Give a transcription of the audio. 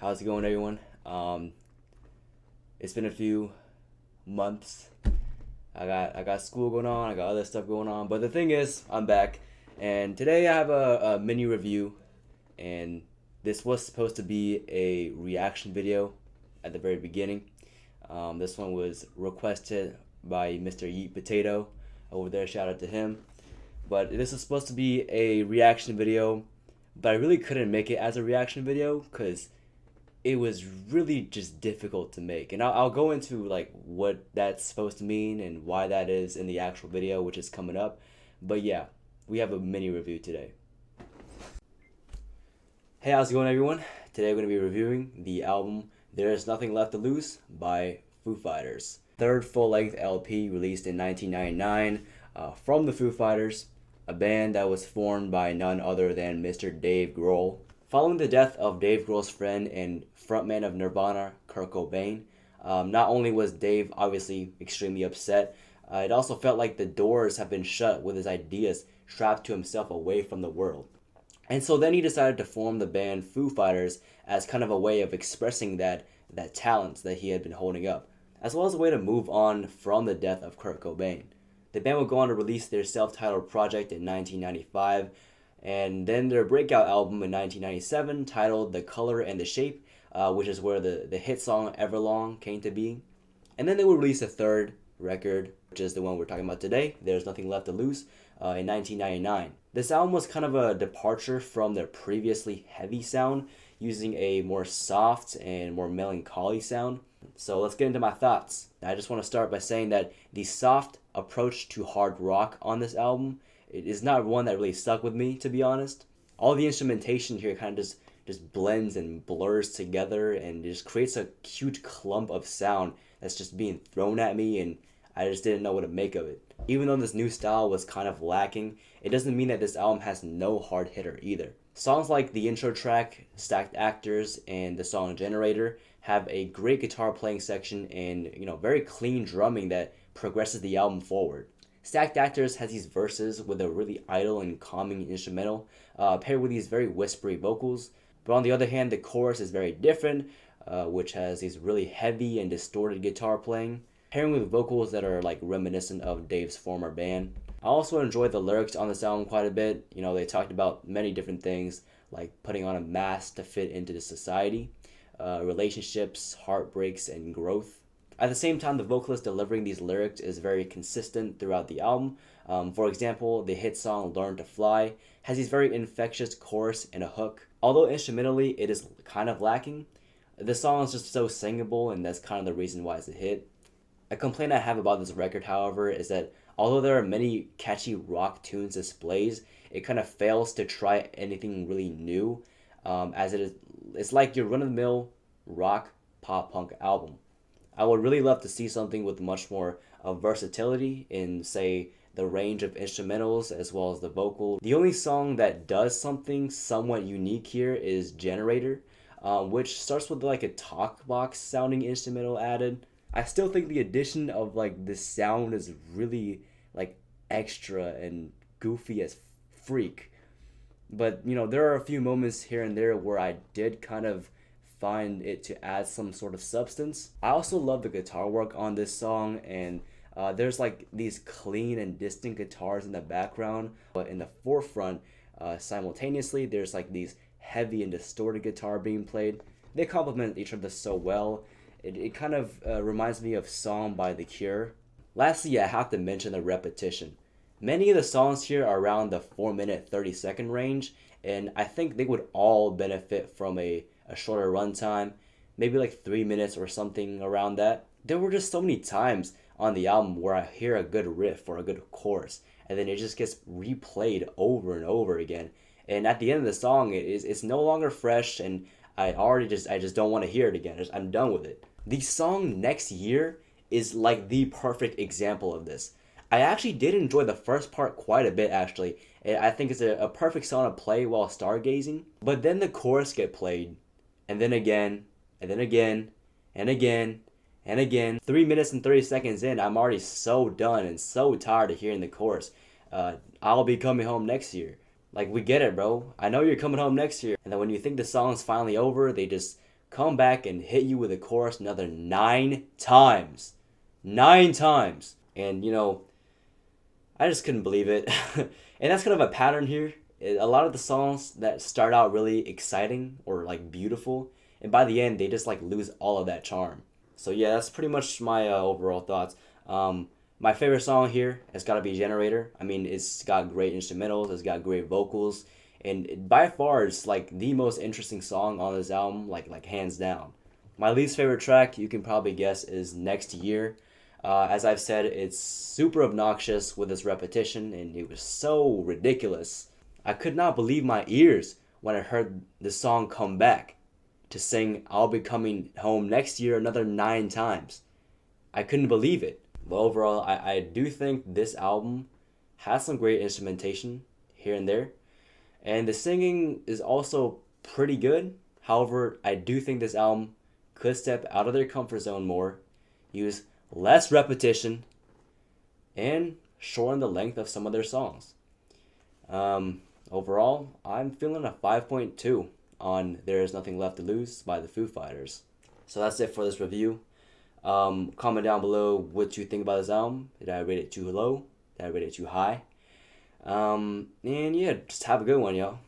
How's it going, everyone? It's been a few months. I got school going on. I got other stuff going on. But the thing is, I'm back, and today I have a mini review. And this was supposed to be a reaction video at the very beginning. This one was requested by Mr. Yeet Potato over there. Shout out to him. But this is supposed to be a reaction video, but I really couldn't make it as a reaction video because it was really just difficult to make. And I'll go into like what that's supposed to mean and why that is in the actual video, which is coming up. But yeah, we have a mini review today. Hey, how's it going, everyone? Today we're going to be reviewing the album There's Nothing Left to Lose by Foo Fighters. Third full-length LP released in 1999 from the Foo Fighters, a band that was formed by none other than Mr. Dave Grohl. Following the death of Dave Grohl's friend and frontman of Nirvana, Kurt Cobain, not only was Dave obviously extremely upset, it also felt like the doors have been shut with his ideas trapped to himself away from the world. And so then he decided to form the band Foo Fighters as kind of a way of expressing that talent that he had been holding up, as well as a way to move on from the death of Kurt Cobain. The band would go on to release their self-titled project in 1995, and then their breakout album in 1997 titled The Color and the Shape, which is where the hit song Everlong came to be. And then they would release a third record, which is the one we're talking about today, There's Nothing Left to Lose, in 1999. This album was kind of a departure from their previously heavy sound, using a more soft and more melancholy sound. So let's get into my thoughts. I just want to start by saying that the soft approach to hard rock on this album, it is not one that really stuck with me, to be honest. All the instrumentation here kind of just blends and blurs together and just creates a huge clump of sound that's just being thrown at me, and I just didn't know what to make of it. Even though this new style was kind of lacking, it doesn't mean that this album has no hard hitter either. Songs like the intro track, Stacked Actors, and the song Generator have a great guitar playing section and very clean drumming that progresses the album forward. Stacked Actors has these verses with a really idle and calming instrumental, paired with these very whispery vocals. But on the other hand, the chorus is very different, which has these really heavy and distorted guitar playing, pairing with vocals that are like reminiscent of Dave's former band. I also enjoyed the lyrics on this album quite a bit. They talked about many different things, like putting on a mask to fit into the society, relationships, heartbreaks, and growth. At the same time, the vocalist delivering these lyrics is very consistent throughout the album. For example, the hit song Learn to Fly has these very infectious chorus and a hook. Although instrumentally it is kind of lacking, the song is just so singable, and that's kind of the reason why it's a hit. A complaint I have about this record, however, is that although there are many catchy rock tunes displayed, it kind of fails to try anything really new, as it's like your run-of-the-mill rock pop punk album. I would really love to see something with much more versatility in, say, the range of instrumentals as well as the vocal. The only song that does something somewhat unique here is Generator, which starts with like a talk box sounding instrumental added. I still think the addition of like this sound is really like extra and goofy as freak. But there are a few moments here and there where I did kind of find it to add some sort of substance. I also love the guitar work on this song, and there's like these clean and distant guitars in the background, but in the forefront, simultaneously, there's like these heavy and distorted guitar being played. They complement each other so well. It kind of reminds me of Song by The Cure. Lastly, I have to mention the repetition. Many of the songs here are around the 4-minute 30-second range, and I think they would all benefit from a shorter runtime, maybe like 3 minutes or something around that. There were just so many times on the album where I hear a good riff or a good chorus, and then it just gets replayed over and over again. And at the end of the song, it's no longer fresh, and I just don't want to hear it again. I'm done with it. The song Next Year is like the perfect example of this. I actually did enjoy the first part quite a bit, actually. I think it's a perfect song to play while stargazing. But then the chorus get played, and then again, and then again, and again, and again. 3 minutes and 30 seconds in, I'm already so done and so tired of hearing the chorus. I'll be coming home next year. Like, we get it, bro. I know you're coming home next year. And then when you think the song's finally over, they just come back and hit you with a chorus another 9 times. 9 times. And, you know, I just couldn't believe it. And that's kind of a pattern here. A lot of the songs that start out really exciting or like beautiful, and by the end they just like lose all of that charm. So yeah, that's pretty much my overall thoughts. My favorite song here has got to be Generator. I mean, it's got great instrumentals, it's got great vocals, and by far it's like the most interesting song on this album, like hands down. My least favorite track, you can probably guess, is Next Year. As I've said, it's super obnoxious with its repetition, and it was so ridiculous. I could not believe my ears when I heard the song come back to sing I'll be coming home next year another 9 times. I couldn't believe it. But overall, I do think this album has some great instrumentation here and there. And the singing is also pretty good. However, I do think this album could step out of their comfort zone more, use less repetition, and shorten the length of some of their songs. Overall, I'm feeling a 5.2 on There Is Nothing Left to Lose by the Foo Fighters. So that's it for this review. Comment down below what you think about this album. Did I rate it too low? Did I rate it too high? And yeah, just have a good one, y'all.